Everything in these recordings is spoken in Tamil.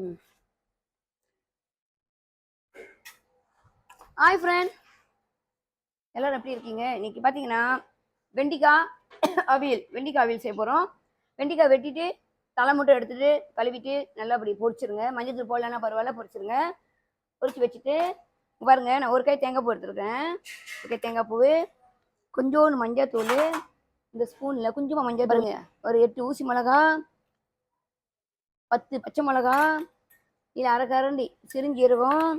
ம். ஹாய் ஃப்ரெண்ட், எல்லாரும் எப்படி இருக்கீங்க? இன்னைக்கு பார்த்தீங்கன்னா வெண்டிக்காய் வெண்டிக்காய் அவியல் செய்ய போகிறோம். வெண்டிக்காய் வெட்டிட்டு தலை மட்டும் எடுத்துட்டு கழுவிட்டு நல்லா அப்படி பொரிச்சிருங்க. மஞ்சள் தூள் போடலன்னா பரவாயில்ல, பொரிச்சிருங்க. பொரிச்சு வச்சுட்டு பாருங்க, நான் ஒரு கை தேங்காய் பூ எடுத்துருக்கேன். ஒரு கை தேங்காய் பூ, கொஞ்சோண்டு மஞ்சள் தூள், இந்த ஸ்பூனில் கொஞ்சமாக மஞ்சள் பாருங்க, ஒரு 8 ஊசி மிளகா, 10 பச்சை மிளகா, இது அரை கரண்டி சிறுஞ்சீரகம்.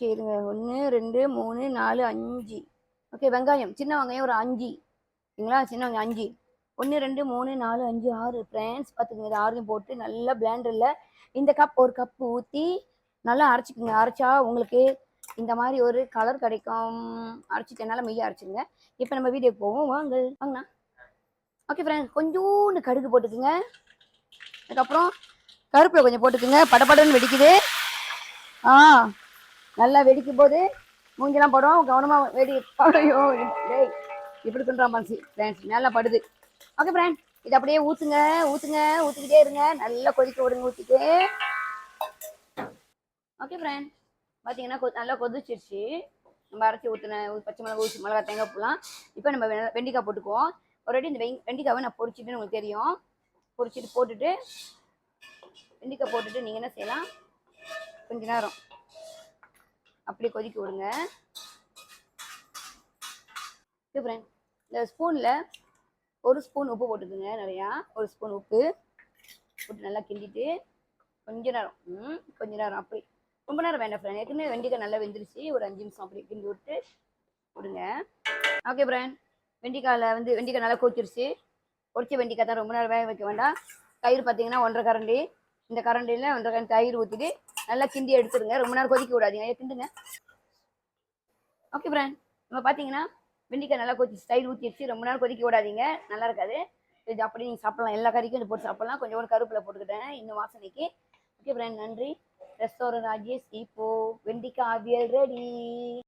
சரிங்க, 1 2 3 4 5. ஓகே, வெங்காயம் சின்ன வெங்காயம் ஒரு 5. சரிங்களா? சின்ன வெங்காயம் 5. 1 2 3 4 5 6 ஃப்ரெண்ட்ஸ், பார்த்துக்குங்க. இது 6 போட்டு நல்லா பிளேண்டரில் இந்த கப் ஒரு கப் ஊற்றி நல்லா அரைச்சிக்குங்க. அரைச்சா உங்களுக்கு இந்த மாதிரி ஒரு கலர் கிடைக்கும். அரைச்சிட்டனால மெய்யா அரைச்சிருங்க. இப்போ நம்ம வீடியோக்கு போவோம், வாங்கண்ணா. ஓகே ஃப்ரெண்ட்ஸ், கொஞ்சோண்டு கடுகு போட்டுக்குங்க. அதுக்கப்புறம் கருப்பில் கொஞ்சம் போட்டுக்குங்க. படப்படன்னு வெடிக்குது. நல்லா வெடிக்கும் போது மூஞ்செல்லாம் படம், கவனமாக வெடி. ஐயோ டேய், இப்படி பண்ணுறா மனசு ஃப்ரெண்ட்ஸ், நல்லா படுது. ஓகே ஃப்ரெண்ட், இது அப்படியே ஊற்றுங்க. ஊற்றிக்கிட்டே இருங்க. நல்லா கொதிக்க விடுங்க ஊற்றிட்டு. ஓகே ஃப்ரெண்ட், பார்த்தீங்கன்னா நல்லா கொதிச்சிருச்சு. நம்ம அரைச்சி ஊற்றின பச்சை மிளகா, ஊசி மிளகா, தேங்காய் பூலாம். இப்போ நம்ம வெண்டிக்காய் போட்டுக்குவோம். ஆல்ரெடி இந்த வெண்டிக்காவை நான் பொரிச்சிட்டுன்னு உங்களுக்கு தெரியும். பொரிச்சிட்டு போட்டுட்டு வெண்டிக்காய் போட்டுட்டு நீங்கள் என்ன செய்யலாம், கொஞ்ச நேரம் அப்படியே கொதிக்க விடுங்க. ஓகே ஃப்ரெண்ட், இந்த ஸ்பூனில் ஒரு ஸ்பூன் உப்பு போட்டுக்குங்க. நிறையா ஒரு ஸ்பூன் உப்பு போட்டு நல்லா கிண்டிட்டு கொஞ்ச நேரம் அப்படி ரொம்ப நேரம் வேண்டாம் ஃப்ரெண்ட். ஏற்கனவே வெண்டிக்காய் நல்லா வெந்துருச்சு. ஒரு 5 நிமிஷம் அப்படி கிண்டி விட்டு விடுங்க. ஓகே ஃப்ரெண்ட், வெண்டிக்காய் நல்லா கொதிச்சிருச்சு. பொரிச்ச வெண்டிக்காய் தான், ரொம்ப நேரம் வேக வைக்க வேண்டாம். தயிர் பார்த்தீங்கன்னா 1.5 கரண்டி. இந்த கரண்டியில் 1.5 கரண்டி தயிர் ஊற்றிட்டு நல்லா கிண்டி எடுத்துருங்க. ரொம்ப நேரம் கொதிக்க விடாதீங்க, கிண்டுங்க. ஓகே ஃப்ரெண்ட், நம்ம பார்த்தீங்கன்னா வெண்டிக்காய் நல்லா கொதிச்சு தயிர் ஊற்றிடுச்சு. ரொம்ப நேரம் கொதிக்க விடாதீங்க, நல்லா இருக்காது. இது அப்படி நீங்கள் சாப்பிடலாம், எல்லா கறிக்கும் இது போட்டு சாப்பிடலாம். கொஞ்சம் கருவேப்பிலை போட்டுக்கிட்டேன் இன்னும் வாசனைக்கு. ஓகே ஃப்ரெண்ட், நன்றி. ரெஸ்டாரண்ட் ராஜேஷ். இப்போ வெண்டிக்காய் அவியல் ரெடி.